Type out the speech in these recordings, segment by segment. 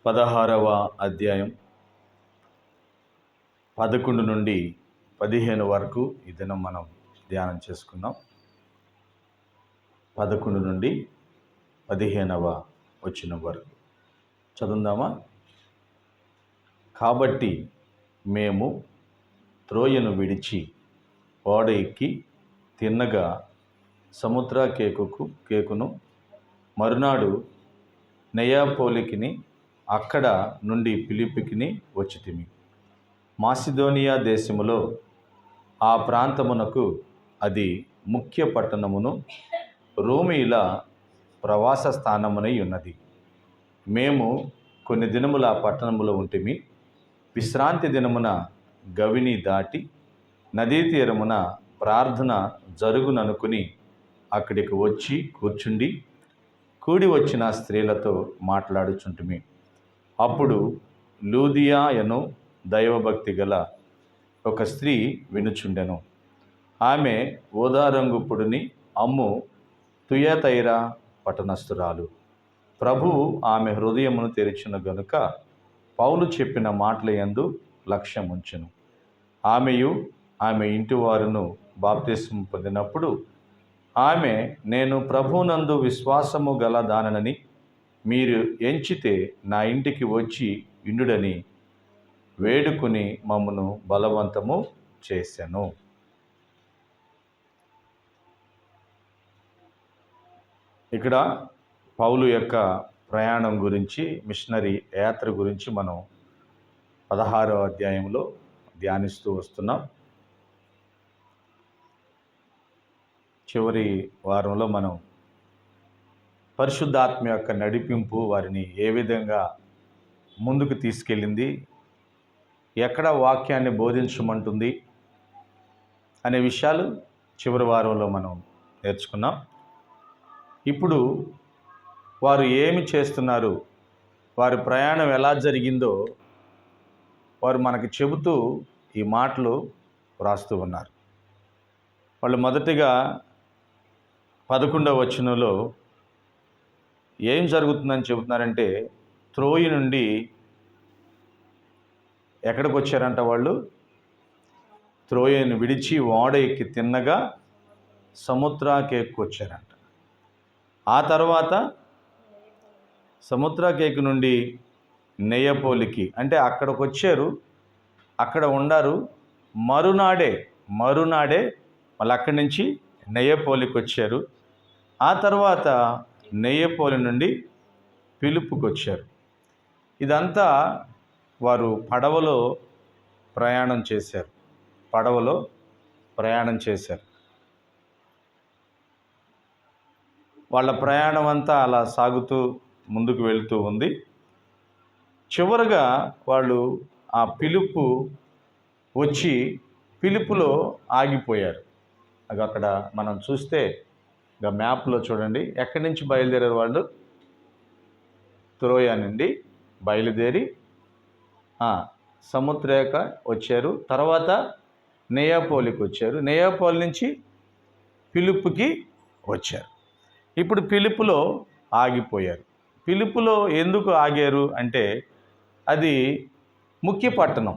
16వ అధ్యాయం 11 నుండి 15 వరకు ఈ దినం మనం ధ్యానం చేసుకున్నాం. 11 నుండి 15వ వచనం వరకు చదువుదామా? కాబట్టి మేము త్రోయను విడిచి ఓడ ఎక్కి తిన్నగా సముద్ర కేకును మరునాడు నెయాపోలికిని అక్కడ నుండి ఫిలిప్పికిని వచ్చితిమి. మాసిదోనియా దేశములో ఆ ప్రాంతమునకు అది ముఖ్య పట్టణమును రోమీల ప్రవాస స్థానమునై ఉన్నది. మేము కొన్ని దినముల ఆ పట్టణములో ఉంటిమి. విశ్రాంతి దినమున గవిని దాటి నదీ తీరమున ప్రార్థన జరుగుననుకుని అక్కడికి వచ్చి కూర్చుండి కూడి వచ్చిన స్త్రీలతో మాట్లాడుచుంటిమి. అప్పుడు లూదియా అను దైవభక్తి గల ఒక స్త్రీ వినుచుండెను. ఆమె ఓదారంగు పొడిని అమ్ము తుయతైరా పట్టణస్థురాలు. ప్రభువు ఆమె హృదయమును తెరిచిన గనుక పౌలు చెప్పిన మాటల యందు లక్ష్యముంచెను. ఆమెయు ఆమె ఇంటివారును బాప్తిస్మము పొందినప్పుడు ఆమె, నేను ప్రభువునందు విశ్వాసము గల దానని మీరు ఎంచితే నా ఇంటికి వచ్చి ఇండుడని వేడుకుని మమ్మను బలవంతము చేసెను. ఇక్కడ పౌలు యొక్క ప్రయాణం గురించి, మిషనరీ యాత్ర గురించి మనం 16వ అధ్యాయంలో ధ్యానిస్తూ వస్తున్నాం. చివరి వారంలో మనం పరిశుద్ధాత్మ యొక్క నడిపింపు వారిని ఏ విధంగా ముందుకు తీసుకెళ్ళింది, ఎక్కడ వాక్యాన్ని బోధించమంటుంది అనే విషయాలు చివరి వారంలో మనం నేర్చుకున్నాం. ఇప్పుడు వారు ఏమి చేస్తున్నారు, వారి ప్రయాణం ఎలా జరిగిందో వారు మనకి చెబుతూ ఈ మాటలు వ్రాస్తూ ఉన్నారు. వాళ్ళు మొదటిగా 11వ వచనంలో ఏం జరుగుతుందని చెబుతున్నారంటే, త్రోయి నుండి ఎక్కడికి వచ్చారంట? వాళ్ళు త్రోయను విడిచి ఓడ ఎక్కి తిన్నగా సముద్రకేకు వచ్చారంట. ఆ తర్వాత సముద్రకేకు నుండి నెయపోలికి, అంటే అక్కడికి వచ్చారు, అక్కడ ఉండారు. మరునాడే మళ్ళీ అక్కడి నుంచి నెయపోలికి వచ్చారు. ఆ తర్వాత నెయపోలి నుండి ఫిలిప్పుకి వచ్చారు. ఇదంతా వారు పడవలో ప్రయాణం చేశారు. వాళ్ళ ప్రయాణం అంతా అలా సాగుతూ ముందుకు వెళుతూ ఉంది. చివరగా వాళ్ళు ఆ ఫిలిప్పు వచ్చి ఫిలిప్పులో ఆగిపోయారు. అక్కడ మనం చూస్తే ఇక మ్యాప్లో చూడండి, ఎక్కడి నుంచి బయలుదేరారు వాళ్ళు? త్రోయ నుండి బయలుదేరి సముద్రేక వచ్చారు. తర్వాత నెయాపోలికి వచ్చారు. నెయాపోలి నుంచి ఫిలిప్పుకి వచ్చారు. ఇప్పుడు ఫిలిప్పులో ఆగిపోయారు. ఫిలిప్పులో ఎందుకు ఆగారు అంటే, అది ముఖ్య పట్టణం,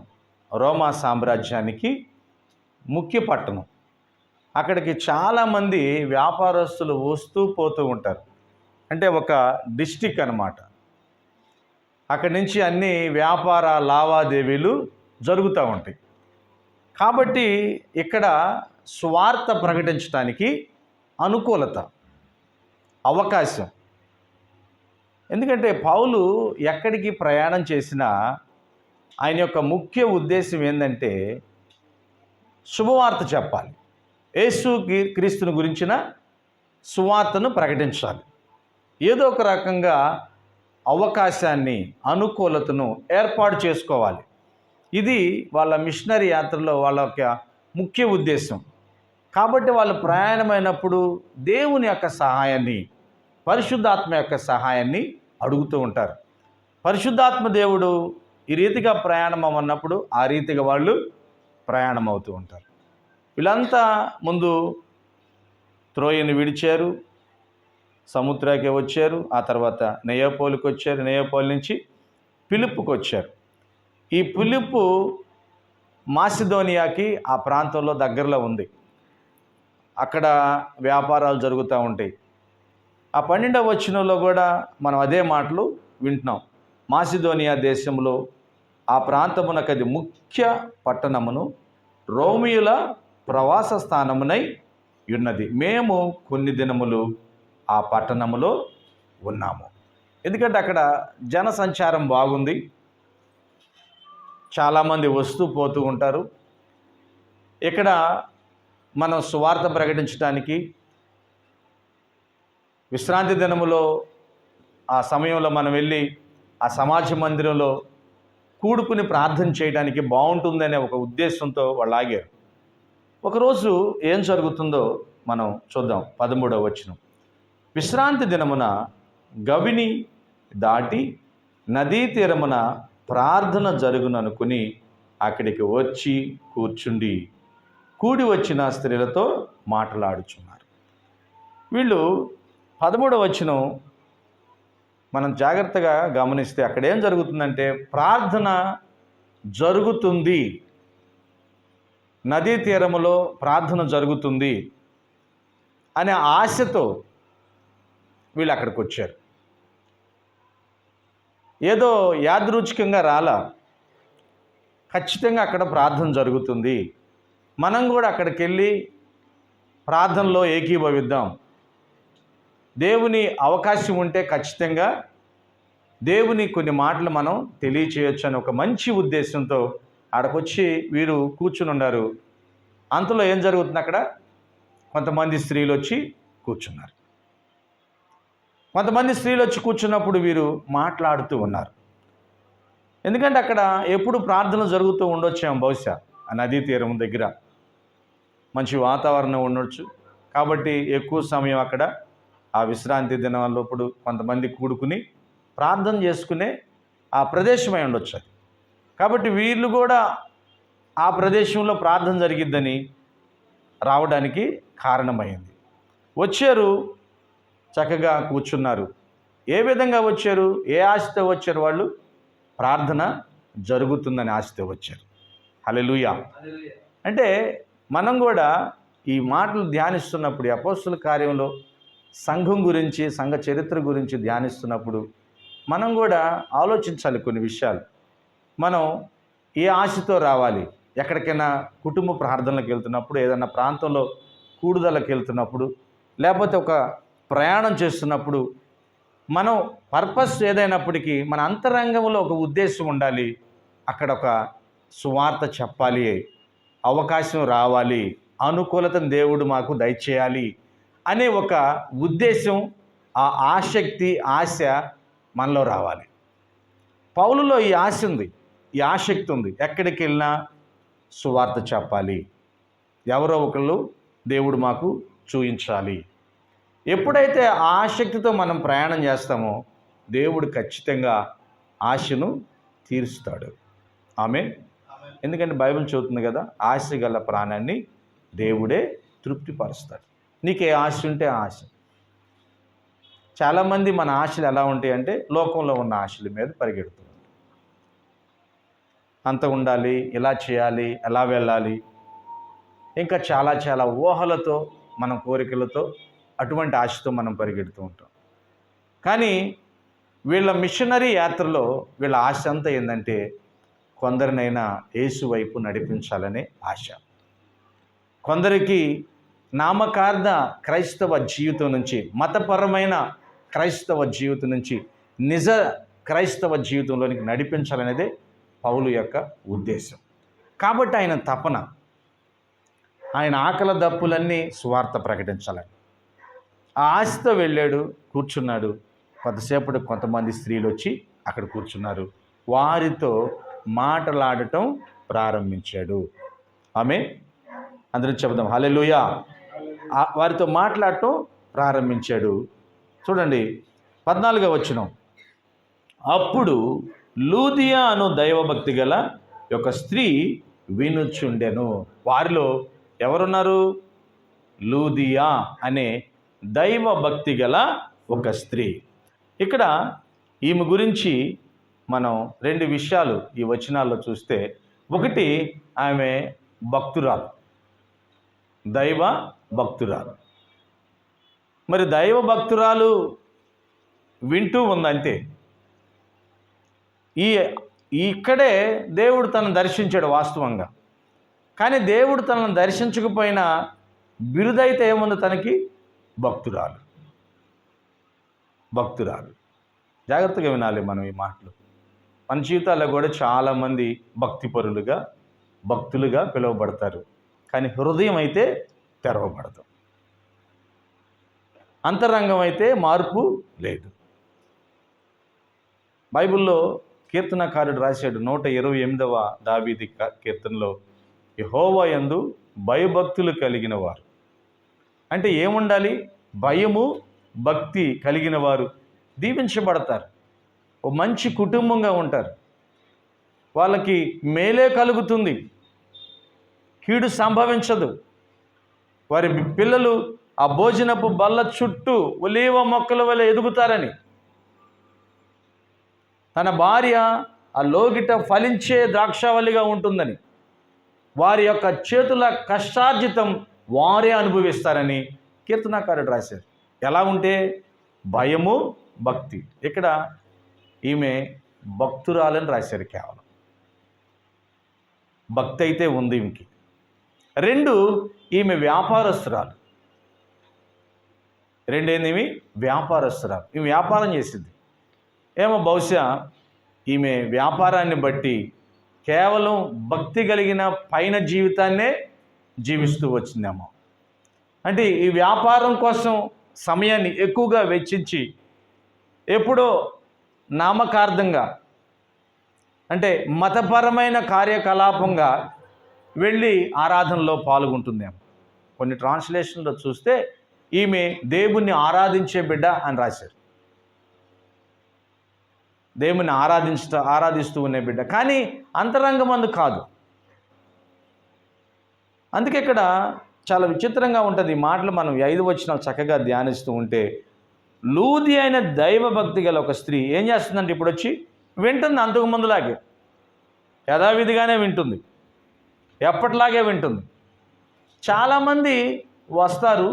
రోమా సామ్రాజ్యానికి ముఖ్య పట్టణం. అక్కడికి చాలామంది వ్యాపారస్తులు వస్తూ పోతూ ఉంటారు. అంటే ఒక డిస్టిక్ అన్నమాట. అక్కడి నుంచి అన్ని వ్యాపార లావాదేవీలు జరుగుతూ ఉంటాయి. కాబట్టి ఇక్కడ స్వార్థ ప్రకటించడానికి అనుకూలత, అవకాశం. ఎందుకంటే పౌలు ఎక్కడికి ప్రయాణం చేసినా ఆయన యొక్క ముఖ్య ఉద్దేశం ఏంటంటే శుభవార్త చెప్పాలి, యేసు క్రీస్తుని గురించిన సువార్తను ప్రకటించాలి. ఏదో ఒక రకంగా అవకాశాన్ని, అనుకూలతను ఏర్పాటు చేసుకోవాలి. ఇది వాళ్ళ మిషనరీ యాత్రలో వాళ్ళ యొక్క ముఖ్య ఉద్దేశం. కాబట్టి వాళ్ళు ప్రయాణమైనప్పుడు దేవుని యొక్క సహాయాన్ని, పరిశుద్ధాత్మ యొక్క సహాయాన్ని అడుగుతూ ఉంటారు. పరిశుద్ధాత్మ దేవుడు ఈ రీతిగా ప్రయాణం అన్నప్పుడు ఆ రీతిగా వాళ్ళు ప్రయాణం అవుతూ ఉంటారు. వీళ్ళంతా ముందు త్రోయను విడిచారు, సముద్రాకే వచ్చారు. ఆ తర్వాత నెయాపోలికి వచ్చారు. నెయాపోలి నుంచి పిలుపుకి వచ్చారు. ఈ పిలుపు మాసిదోనియాకి ఆ ప్రాంతంలో దగ్గరలో ఉంది. అక్కడ వ్యాపారాలు జరుగుతూ ఉంటాయి. ఆ 12వ వచనంలో కూడా మనం అదే మాటలు వింటున్నాం. మాసిదోనియా దేశంలో ఆ ప్రాంతమునకది ముఖ్య పట్టణమును రోమియుల ప్రవాస స్థానమునై ఉన్నది. మేము కొన్ని దినములు ఆ పట్టణములో ఉన్నాము. ఎందుకంటే అక్కడ జన సంచారం బాగుంది. చాలామంది వస్తూ పోతూ ఉంటారు. ఇక్కడ మనం సువార్త ప్రకటించడానికి విశ్రాంతి దినములో ఆ సమయంలో మనం వెళ్ళి ఆ సమాజ మందిరంలో కూడుకుని ప్రార్థన చేయడానికి బాగుంటుందనే ఒక ఉద్దేశంతో వాళ్ళు ఆగారు. ఒకరోజు ఏం జరుగుతుందో మనం చూద్దాం. 13వ వచనం. విశ్రాంతి దినమున గవిని దాటి నదీ తీరమున ప్రార్థన జరుగుననుకుని అక్కడికి వచ్చి కూర్చుండి కూడి వచ్చిన స్త్రీలతో మాట్లాడుచున్నారు. వీళ్ళు 13వ వచనం మనం జాగ్రత్తగా గమనిస్తే అక్కడ ఏం జరుగుతుందంటే ప్రార్థన జరుగుతుంది, నదీ తీరములో ప్రార్థన జరుగుతుంది అనే ఆశతో వీళ్ళు అక్కడికి వచ్చారు. ఏదో యాదృచ్ఛికంగా రాలా, ఖచ్చితంగా అక్కడ ప్రార్థన జరుగుతుంది, మనం కూడా అక్కడికి వెళ్ళి ప్రార్థనలో ఏకీభవిద్దాం, దేవుని అవకాశం ఉంటే ఖచ్చితంగా దేవుని కొన్ని మాటలు మనం తెలియచేయొచ్చు అని ఒక మంచి ఉద్దేశంతో అక్కడికొచ్చి వీరు కూర్చుని ఉన్నారు. అంతలో ఏం జరుగుతుంది, అక్కడ కొంతమంది స్త్రీలు వచ్చి కూర్చున్నారు. కొంతమంది స్త్రీలు వచ్చి కూర్చున్నప్పుడు వీరు మాట్లాడుతూ ఉన్నారు. ఎందుకంటే అక్కడ ఎప్పుడు ప్రార్థన జరుగుతూ ఉండొచ్చాము, బహుశా ఆ నదీ తీరం దగ్గర మంచి వాతావరణం ఉండొచ్చు. కాబట్టి ఎక్కువ సమయం అక్కడ ఆ విశ్రాంతి దినాలప్పుడు కొంతమంది కూడుకుని ప్రార్థన చేసుకునే ఆ ప్రదేశమై ఉండొచ్చు అది. కాబట్టి వీళ్ళు కూడా ఆ ప్రదేశంలో ప్రార్థన జరిగిద్దని రావడానికి కారణమైంది. వచ్చారు, చక్కగా కూర్చున్నారు. ఏ విధంగా వచ్చారు, ఏ ఆశతో వచ్చారు? వాళ్ళు ప్రార్థన జరుగుతుందని ఆశతో వచ్చారు. హల్లెలూయా. అంటే మనం కూడా ఈ మాటలు ధ్యానిస్తున్నప్పుడు, అపోస్తల కార్యంలో సంఘం గురించి, సంఘ చరిత్ర గురించి ధ్యానిస్తున్నప్పుడు మనం కూడా ఆలోచించాలి కొన్ని విషయాలు. మనం ఏ ఆశతో రావాలి? ఎక్కడికైనా కుటుంబ ప్రార్థనలకు వెళ్తున్నప్పుడు, ఏదైనా ప్రాంతంలో కూడుదలకు వెళ్తున్నప్పుడు, లేకపోతే ఒక ప్రయాణం చేస్తున్నప్పుడు, మనం పర్పస్ ఏదైనప్పటికీ మన అంతరంగంలో ఒక ఉద్దేశం ఉండాలి. అక్కడ ఒక సువార్త చెప్పాలి, అవకాశం రావాలి, అనుకూలతను దేవుడు మాకు దయచేయాలి అనే ఒక ఉద్దేశం, ఆ ఆసక్తి, ఆశ మనలో రావాలి. పౌలులో ఈ ఆశ ఉంది, ఈ ఆసక్తి ఉంది. ఎక్కడికి వెళ్ళినా సువార్త చెప్పాలి, ఎవరో ఒకళ్ళు దేవుడు మాకు చూయించాలి. ఎప్పుడైతే ఆ ఆసక్తితో మనం ప్రయాణం చేస్తామో దేవుడు ఖచ్చితంగా ఆశను తీరుస్తాడు. ఆమేన్. ఎందుకంటే బైబిల్ చెబుతుంది కదా, ఆశ గల ప్రాణాన్ని దేవుడే తృప్తిపరుస్తాడు. నీకే ఆశ ఉంటే ఆశ. చాలామంది మన ఆశలు ఎలా ఉంటాయంటే లోకంలో ఉన్న ఆశల మీద పరిగెడుతుంది. అంత ఉండాలి, ఇలా చేయాలి, ఎలా వెళ్ళాలి, ఇంకా చాలా చాలా ఊహలతో, మన కోరికలతో, అటువంటి ఆశతో మనం పరిగెడుతూ ఉంటాం. కానీ వీళ్ళ మిషనరీ యాత్రలో వీళ్ళ ఆశ అంతా ఏంటంటే కొందరినైనా యేసు వైపు నడిపించాలనే ఆశ. కొందరికి నామకార్థ క్రైస్తవ జీవితం నుంచి, మతపరమైన క్రైస్తవ జీవితం నుంచి నిజ క్రైస్తవ జీవితంలోనికి నడిపించాలనేదే పౌలు యొక్క ఉద్దేశం. కాబట్టి ఆయన తపన, ఆయన ఆకలి దప్పులన్నీ సువార్త ప్రకటించాలని ఆ ఆశతో వెళ్ళాడు, కూర్చున్నాడు. కొంతసేపటి కొంతమంది స్త్రీలు వచ్చి అక్కడ కూర్చున్నారు. వారితో మాట్లాడటం ప్రారంభించాడు. ఆమేన్. అందరూ చెబుదాం హల్లెలూయా. వారితో మాట్లాడటం ప్రారంభించాడు. చూడండి 14వ వచనం. అప్పుడు లూదియా అను దైవభక్తి గల ఒక స్త్రీ వినుచుండెను. వారిలో ఎవరున్నారు? లూదియా అనే దైవభక్తి గల ఒక స్త్రీ. ఇక్కడ ఈమె గురించి మనం రెండు విషయాలు ఈ వచనాల్లో చూస్తే, ఒకటి ఆమె భక్తురాలు, దైవ భక్తురాలు. మరి దైవ భక్తురాలు వింటూ ఉందంతే. ఇక్కడే దేవుడు తనను దర్శించాడు వాస్తవంగా. కానీ దేవుడు తనను దర్శించకపోయినా బిరుదైతే ఏముంది తనకి? భక్తురాలు. భక్తురాలు. జాగ్రత్తగా వినాలి మనం ఈ మాటలు. మన జీవితాల్లో కూడా చాలామంది భక్తులుగా పిలువబడతారు. కానీ హృదయం అయితే తెరవబడదు. అంతరంగం అయితే మార్పు లేదు. బైబిల్లో కీర్తనకారుడు రాశాడు 128వ దావీదు కీర్తనలో, యెహోవా యందు భయభక్తులు కలిగిన వారు. అంటే ఏముండాలి? భయము, భక్తి కలిగిన వారు దీవించబడతారు. ఓ మంచి కుటుంబంగా ఉంటారు. వాళ్ళకి మేలే కలుగుతుంది, కీడు సంభవించదు. వారి పిల్లలు ఆ భోజనపు బల్ల చుట్టూ ఒలీవ మొక్కల వలె ఎదుగుతారని, తన భార్య ఆ లోగిట ఫలించే ద్రాక్షావల్లిగా ఉంటుందని, వారి యొక్క చేతుల కష్టార్జితం వారే అనుభవిస్తారని కీర్తనకారుడు రాశారు. ఎలా ఉంటే? భయము, భక్తి. ఇక్కడ ఈమె భక్తురాలని రాశారు. కేవలం భక్తి అయితే ఉంది ఈమెకి. 2, ఈమె వ్యాపారస్తురాలు. రెండేంది? వ్యాపారస్తురాలు. ఈమె వ్యాపారం చేసింది. ఏమో బహుశా ఈమె వ్యాపారాన్ని బట్టి కేవలం భక్తి కలిగిన పైన జీవితాన్నే జీవిస్తూ వచ్చిందేమో. అంటే ఈ వ్యాపారం కోసం సమయాన్ని ఎక్కువగా వెచ్చించి ఎప్పుడో నామకార్థంగా, అంటే మతపరమైన కార్యకలాపంగా వెళ్ళి ఆరాధనలో పాల్గొంటుందేమో. కొన్ని ట్రాన్స్లేషన్లో చూస్తే ఈమె దేవుణ్ణి ఆరాధించే బిడ్డ అని రాశారు. దేవుని ఆరాధిస్తూ ఉండే బిడ్డ, కానీ అంతరంగమందు కాదు. అందుకే ఇక్కడ చాలా విచిత్రంగా ఉంటుంది ఈ మాటలు. మనం 5 వచనాలు చక్కగా ధ్యానిస్తూ ఉంటే, లూది అయిన దైవభక్తి గల ఒక స్త్రీ ఏం చేస్తుందంటే ఇప్పుడు వచ్చి వింటుంది. అంతకు ముందులాగే యథావిధిగానే వింటుంది, ఎప్పటిలాగే వింటుంది. చాలామంది వస్తారు,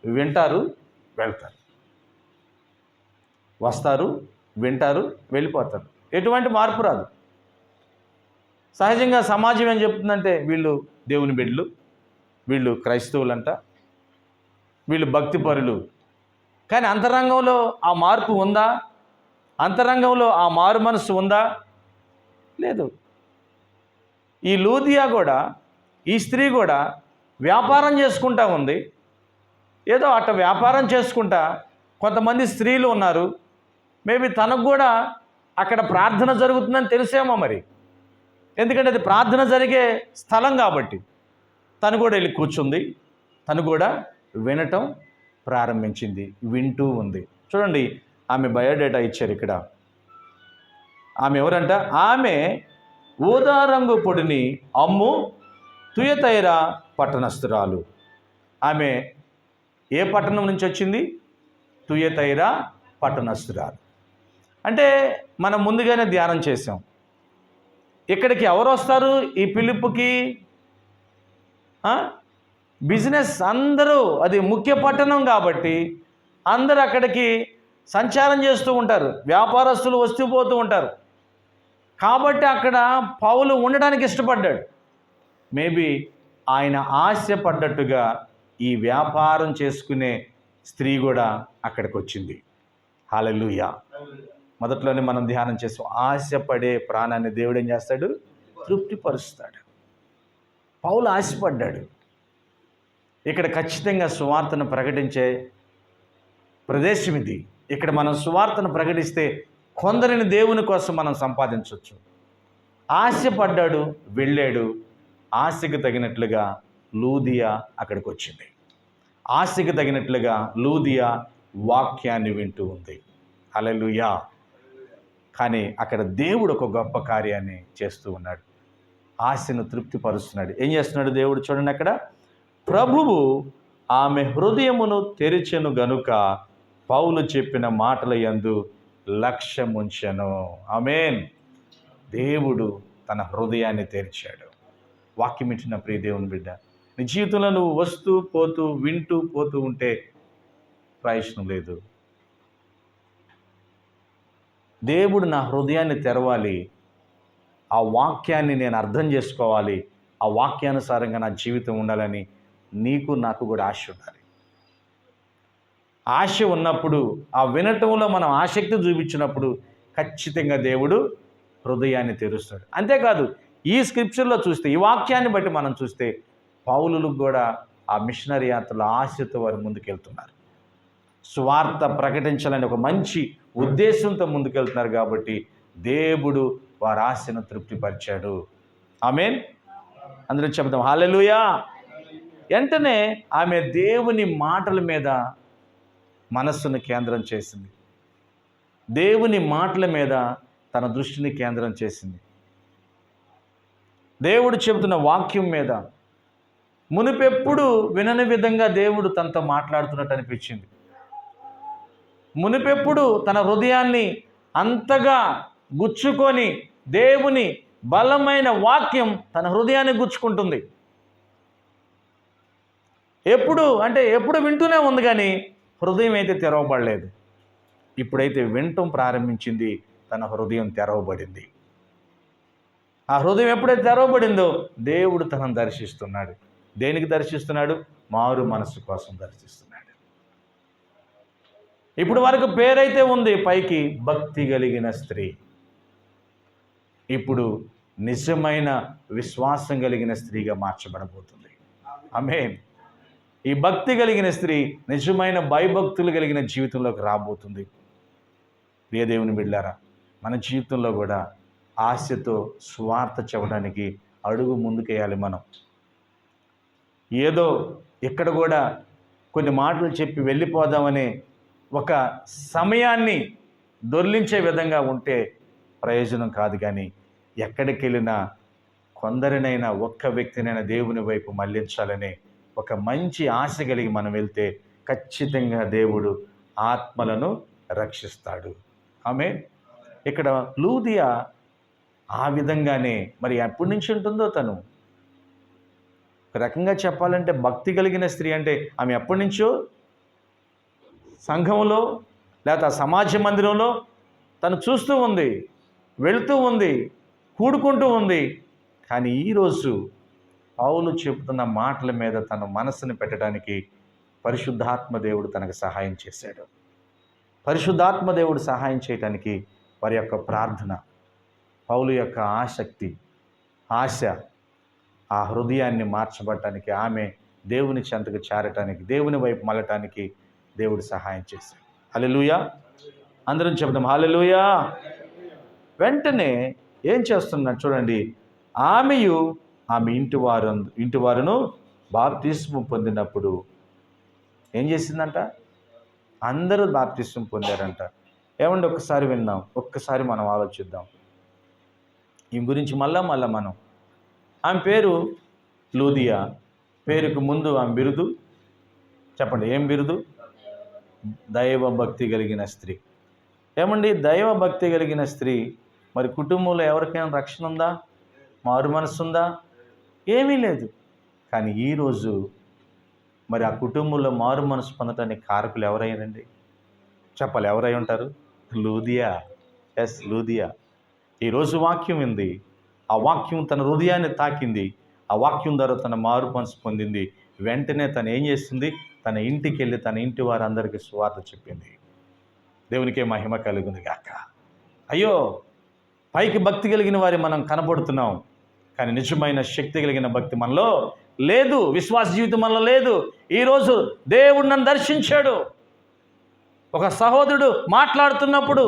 వింటారు, వెళ్తారు. వస్తారు, వింటారు, వెళ్ళిపోతారు. ఎటువంటి మార్పు రాదు. సహజంగా సమాజం ఏం చెప్తుందంటే, వీళ్ళు దేవుని బిడ్డలు, వీళ్ళు క్రైస్తవులంట, వీళ్ళు భక్తిపరులు. కానీ అంతరంగంలో ఆ మార్పు ఉందా? అంతరంగంలో ఆ మారు మనసు ఉందా? లేదు. ఈ లూదియా కూడా, ఈ స్త్రీ కూడా వ్యాపారం చేసుకుంటా ఉంది. ఏదో అట్ట వ్యాపారం చేసుకుంటా కొంతమంది స్త్రీలు ఉన్నారు. మేబీ తనకు కూడా అక్కడ ప్రార్థన జరుగుతుందని తెలిసేమో మరి. ఎందుకంటే అది ప్రార్థన జరిగే స్థలం కాబట్టి. తను కూడా వెళ్ళి కూర్చుంది, తను కూడా వినటం ప్రారంభించింది, వింటూ ఉంది. చూడండి, ఆమె బయోడేటా ఇచ్చారు ఇక్కడ. ఆమె ఎవరంట? ఆమె ఊదా రంగు పొడిని అమ్ము తుయతైరా పట్టణస్థురాలు. ఆమె ఏ పట్టణం నుంచి వచ్చింది? తుయతైరా పట్టణస్థురాలు. అంటే మనం ముందుగానే ధ్యానం చేసాం. ఇక్కడికి ఎవరు వస్తారు? ఈ పిలుపుకి బిజినెస్ అందరూ, అది ముఖ్య పట్టణం కాబట్టి అందరూ అక్కడికి సంచారం చేస్తూ ఉంటారు. వ్యాపారస్తులు వస్తూ పోతూ ఉంటారు. కాబట్టి అక్కడ పౌలు ఉండడానికి ఇష్టపడ్డాడు. మేబీ ఆయన ఆశపడ్డట్టుగా ఈ వ్యాపారం చేసుకునే స్త్రీ కూడా అక్కడికి వచ్చింది. హల్లెలూయా. మొదట్లోనే మనం ధ్యానం చేసాం, ఆశపడే ప్రాణాన్ని దేవుడు ఏం చేస్తాడు? తృప్తిపరుస్తాడు. పౌలు ఆశపడ్డాడు. ఇక్కడ ఖచ్చితంగా సువార్తను ప్రకటించే ప్రదేశం ఇది. ఇక్కడ మనం సువార్తను ప్రకటిస్తే కొందరిని దేవుని కోసం మనం సంపాదించవచ్చు. ఆశపడ్డాడు, వెళ్ళాడు. ఆశకు తగినట్లుగా లూదియా అక్కడికి వచ్చింది. ఆశకు తగినట్లుగా లూదియా వాక్యాన్ని వింటూ ఉంది. హల్లెలూయా. కానీ అక్కడ దేవుడు ఒక గొప్ప కార్యాన్ని చేస్తూ ఉన్నాడు. ఆశను తృప్తిపరుస్తున్నాడు. ఏం చేస్తున్నాడు దేవుడు? చూడండి, అక్కడ ప్రభువు ఆమె హృదయమును తెరిచెను గనుక పౌలు చెప్పిన మాటల యందు లక్ష్యముంచెను. ఆమేన్. దేవుడు తన హృదయాన్ని తెరిచాడు. వాక్యం ఇచ్చిన ప్రియ దేవుని బిడ్డ, నీ జీవితంలో నువ్వు వస్తూ పోతూ వింటూ పోతూ ఉంటే ప్రయోజనం లేదు. దేవుడు నా హృదయాన్ని తెరవాలి, ఆ వాక్యాన్ని నేను అర్థం చేసుకోవాలి, ఆ వాక్యానుసారంగా నా జీవితం ఉండాలని నీకు నాకు కూడా ఆశ ఉండాలి. ఆశ ఉన్నప్పుడు, ఆ వినటంలో మనం ఆసక్తి చూపించినప్పుడు ఖచ్చితంగా దేవుడు హృదయాన్ని తెరుస్తాడు. అంతేకాదు, ఈ స్క్రిప్చర్లో చూస్తే, ఈ వాక్యాన్ని బట్టి మనం చూస్తే పౌలులకు కూడా ఆ మిషనరీ యాత్రలో ఆశతో వారు ముందుకెళ్తున్నారు. స్వార్థ ప్రకటించాలని ఒక మంచి ఉద్దేశంతో ముందుకెళ్తున్నారు కాబట్టి దేవుడు వారి ఆశను తృప్తిపరిచాడు. ఆమేన్. అందరం చెప్తాం హల్లెలూయా. వెంటనే ఆమె దేవుని మాటల మీద మనస్సును కేంద్రం చేసింది. దేవుని మాటల మీద తన దృష్టిని కేంద్రం చేసింది. దేవుడు చెబుతున్న వాక్యం మీద మునుపెప్పుడు వినని విధంగా దేవుడు తనతో మాట్లాడుతున్నట్టు అనిపించింది. మునుపెప్పుడు తన హృదయాన్ని అంతగా గుచ్చుకొని దేవుని బలమైన వాక్యం తన హృదయాన్ని గుచ్చుకుంటుంది. ఎప్పుడు వింటూనే ఉంది, కానీ హృదయం అయితే తెరవబడలేదు. ఇప్పుడైతే వినటం ప్రారంభించింది, తన హృదయం తెరవబడింది. ఆ హృదయం ఎప్పుడైతే తెరవబడిందో దేవుడు తనను దర్శిస్తున్నాడు. దేనికి దర్శిస్తున్నాడు? మారు మనసు కోసం దర్శిస్తున్నాడు. ఇప్పుడు వరకు పేరైతే ఉంది పైకి, భక్తి కలిగిన స్త్రీ. ఇప్పుడు నిజమైన విశ్వాసం కలిగిన స్త్రీగా మార్చబడబోతుంది. ఆమేన్. ఈ భక్తి కలిగిన స్త్రీ నిజమైన భయభక్తులు కలిగిన జీవితంలోకి రాబోతుంది. ప్రియ దేవుని బిడ్డలారా, మన జీవితంలో కూడా ఆశతో స్వార్థ చెప్పడానికి అడుగు ముందుకేయాలి. మనం ఏదో ఇక్కడ కూడా కొన్ని మాటలు చెప్పి వెళ్ళిపోదామనే ఒక సమయాన్ని దొర్లించే విధంగా ఉంటే ప్రయోజనం కాదు. కానీ ఎక్కడికి వెళ్ళినా కొందరినైనా ఒక్క వ్యక్తినైనా దేవుని వైపు మళ్లించాలనే ఒక మంచి ఆశ కలిగి మనం వెళ్తే ఖచ్చితంగా దేవుడు ఆత్మలను రక్షిస్తాడు. ఆమె ఇక్కడ లూదియా ఆ విధంగానే మరి ఎప్పటి నుంచి ఉంటుందో తను, ఒక రకంగా చెప్పాలంటే భక్తి కలిగిన స్త్రీ అంటే ఆమె ఎప్పటి నుంచో సంఘంలో లేకపోతే సమాజ మందిరంలో తను చూస్తూ ఉంది, వెళుతూ ఉంది, కూడుకుంటూ ఉంది. కానీ ఈరోజు పౌలు చెబుతున్న మాటల మీద తన మనసుని పెట్టడానికి పరిశుద్ధాత్మ దేవుడు తనకు సహాయం చేశాడు. పరిశుద్ధాత్మ దేవుడు సహాయం చేయడానికి వారి యొక్క ప్రార్థన, పౌలు యొక్క ఆశ ఆ హృదయాన్ని మార్చబడటానికి, ఆమె దేవుని చెంతకు చేరటానికి, దేవుని వైపు మళ్ళటానికి దేవుడు సహాయం చేశాడు. హల్లెలూయా. అందరం చెప్తాం హల్లెలూయా. వెంటనే ఏం చేస్తున్నాడు చూడండి, ఆమెయు ఆమె ఇంటి వారును బాప్తిస్మం పొందినప్పుడు ఏం చేసిందంట? అందరూ బాప్తిస్మం పొందారంట. ఏమండి, ఒక్కసారి విందాం, ఒక్కసారి మనం ఆలోచిద్దాం ఈ గురించి మళ్ళా మనం. ఆమె పేరు లూదియా. పేరుకు ముందు ఆమె బిరుదు చెప్పండి, ఏం బిరుదు? దైవ భక్తి కలిగిన స్త్రీ. ఏమండి, దైవ భక్తి కలిగిన స్త్రీ. మరి కుటుంబంలో ఎవరికైనా రక్షణ ఉందా? మారు మనసు ఉందా? ఏమీ లేదు. కానీ ఈరోజు మరి ఆ కుటుంబంలో మారు మనసు పొందటానికి కారకులు ఎవరైనండి? చెప్పాలి, ఎవరై ఉంటారు? లూదియా. ఎస్, లూదియా. ఈరోజు వాక్యం ఉంది, ఆ వాక్యం తన హృదయాన్ని తాకింది, ఆ వాక్యం ద్వారా తన మారు మనసు పొందింది. వెంటనే తను ఏం చేస్తుంది? తన ఇంటికి వెళ్ళి తన ఇంటి వారందరికీ సువార్త చెప్పింది. దేవునికే మహిమ కలుగును గాక. అయ్యో, పైకి భక్తి కలిగిన వారి మనం కనబడుతున్నాం, కానీ నిజమైన శక్తి కలిగిన భక్తి మనలో లేదు, విశ్వాస జీవితం మనలో లేదు. ఈరోజు దేవుడు నన్ను దర్శించాడు. ఒక సహోదరుడు మాట్లాడుతున్నప్పుడు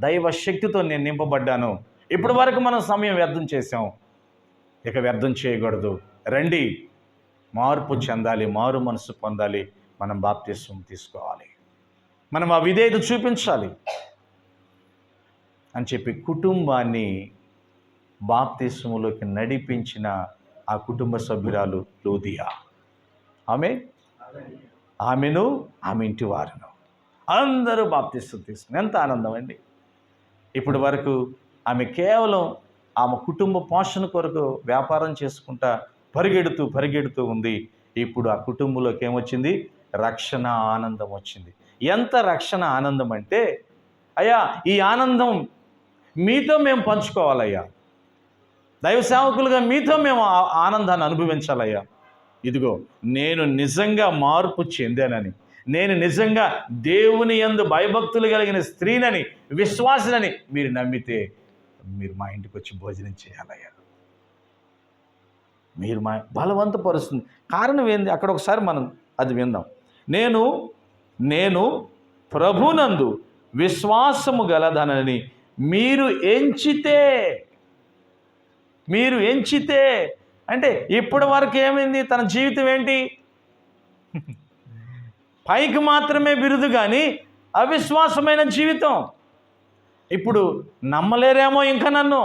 దైవ శక్తితో నేను నింపబడ్డాను. ఇప్పటి వరకు మనం సమయం వ్యర్థం చేసాం, ఇక వ్యర్థం చేయకూడదు. రండి, మార్పు చెందాలి, మారు మనసు పొందాలి, మనం బాప్తిస్మం తీసుకోవాలి, మనం ఆ విధేయత చూపించాలి అని చెప్పి కుటుంబాన్ని బాప్తిస్మములోకి నడిపించిన ఆ కుటుంబ సభ్యురాలు లూదియా. ఆమెను ఆమె ఇంటి వారును అందరూ బాప్తిస్మం తీసుకుని ఎంత ఆనందం అండి. ఇప్పటి వరకు ఆమె కేవలం ఆమె కుటుంబ పోషణ కొరకు వ్యాపారం చేసుకుంటా పరిగెడుతూ ఉంది. ఇప్పుడు ఆ కుటుంబంలోకి ఏమొచ్చింది? రక్షణ ఆనందం వచ్చింది. ఎంత రక్షణ ఆనందం అంటే, అయ్యా ఈ ఆనందం మీతో మేము పంచుకోవాలయ్యా, దైవ సేవకులుగా మీతో మేము ఆనందాన్ని అనుభవించాలయ్యా. ఇదిగో నేను నిజంగా మార్పు చెందానని, నేను నిజంగా దేవుని యందు భయభక్తులు కలిగిన స్త్రీనని, విశ్వాసులని మీరు నమ్మితే మీరు మా ఇంటికి వచ్చి భోజనం చేయాలయ్యా. మీరు మా బలవంతపరుస్తుంది. కారణం ఏంది? అక్కడ ఒకసారి మనం అది విందాం. నేను ప్రభునందు విశ్వాసము గలదనని మీరు ఎంచితే అంటే ఇప్పటి వరకు ఏమైంది? తన జీవితం ఏంటి? పైకి మాత్రమే బిరుదు, కానీ అవిశ్వాసమైన జీవితం. ఇప్పుడు నమ్మలేరేమో ఇంకా నన్ను.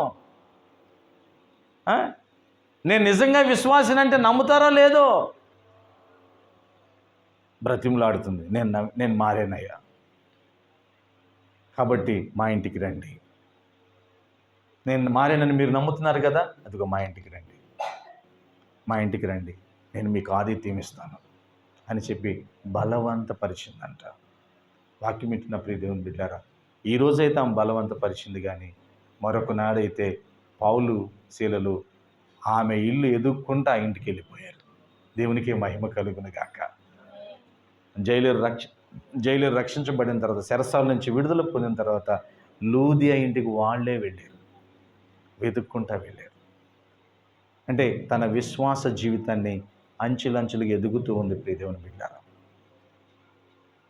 నేను నిజంగా విశ్వాసిని అంటే నమ్ముతారో లేదో? బ్రతిమలాడుతుంది, నేను మారేనయ్యా, కాబట్టి మా ఇంటికి రండి. నేను మారేనని మీరు నమ్ముతున్నారు కదా, అదిగో మా ఇంటికి రండి, నేను మీకు ఆతిథ్యం ఇస్తాను అని చెప్పి బలవంతపరిచిందంట. వాక్యం ఇట్టిన ప్రియ దేవుని బిడ్డారా, ఈరోజైతే ఆమె బలవంతపరిచింది, కానీ మరొక నాడైతే పౌలు శీలలు ఆమె ఇల్లు ఎదుక్కుంటూ ఆ ఇంటికి వెళ్ళిపోయారు. దేవునికి మహిమ కలుగును గాక. జైలు రక్షించబడిన తర్వాత, చెరసాల నుంచి విడుదల పొందిన తర్వాత లూదియా ఇంటికి వాళ్ళే వెళ్ళారు, వెతుక్కుంటా వెళ్ళారు. అంటే తన విశ్వాస జీవితాన్ని అంచులంచులుగా ఎదుగుతూ ఉంది ప్రియ దేవుని బిడ్డారా.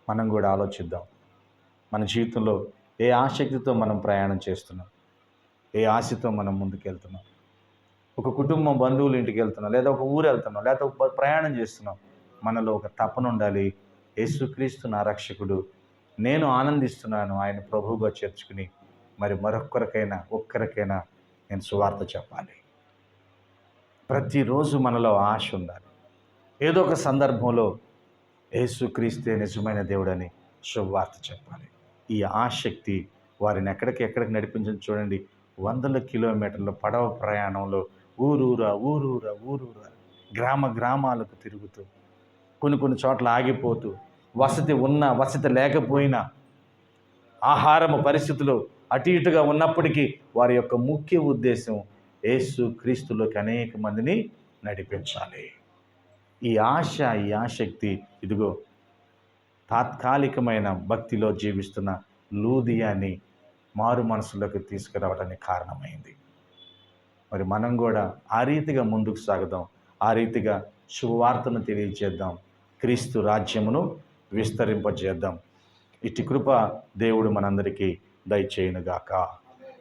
మనం కూడా ఆలోచిద్దాం, మన జీవితంలో ఏ ఆసక్తితో మనం ప్రయాణం చేస్తున్నాం, ఏ ఆశతో మనం ముందుకెళ్తున్నాం. ఒక కుటుంబం బంధువుల ఇంటికి వెళ్తున్నాం, లేదా ఒక ఊరు వెళ్తున్నాం, లేదా ఒక ప్రయాణం చేస్తున్నాం. మనలో ఒక తపన ఉండాలి, యేసుక్రీస్తు నా రక్షకుడు, నేను ఆనందిస్తున్నాను ఆయన ప్రభువుగా చేర్చుకుని మరి ఒక్కరికైనా నేను సువార్త చెప్పాలి. ప్రతిరోజు మనలో ఆశ ఉండాలి. ఏదో ఒక సందర్భంలో యేసుక్రీస్తే నిజమైన దేవుడని శుభవార్త చెప్పాలి. ఈ ఆసక్తి వారిని ఎక్కడికి నడిపించని చూడండి. 100 కిలోమీటర్ల పడవ ప్రయాణంలో ఊరూరా గ్రామాలకు తిరుగుతూ, కొన్ని చోట్ల ఆగిపోతూ, వసతి ఉన్నా వసతి లేకపోయినా, ఆహారము పరిస్థితులు అటు ఇటుగా ఉన్నప్పటికీ వారి యొక్క ముఖ్య ఉద్దేశం యేసు క్రీస్తులోకి అనేక మందిని నడిపించాలి. ఈ ఆసక్తి ఇదిగో తాత్కాలికమైన భక్తిలో జీవిస్తున్న లూదియాని మారు మనసులోకి తీసుకురావడానికి కారణమైంది. మరి మనం కూడా ఆ రీతిగా ముందుకు సాగుదాం, ఆ రీతిగా శుభవార్తను తెలియజేద్దాం, క్రీస్తు రాజ్యమును విస్తరింపజేద్దాం. ఇటు కృప దేవుడు మనందరికీ దయచేయునుగాక.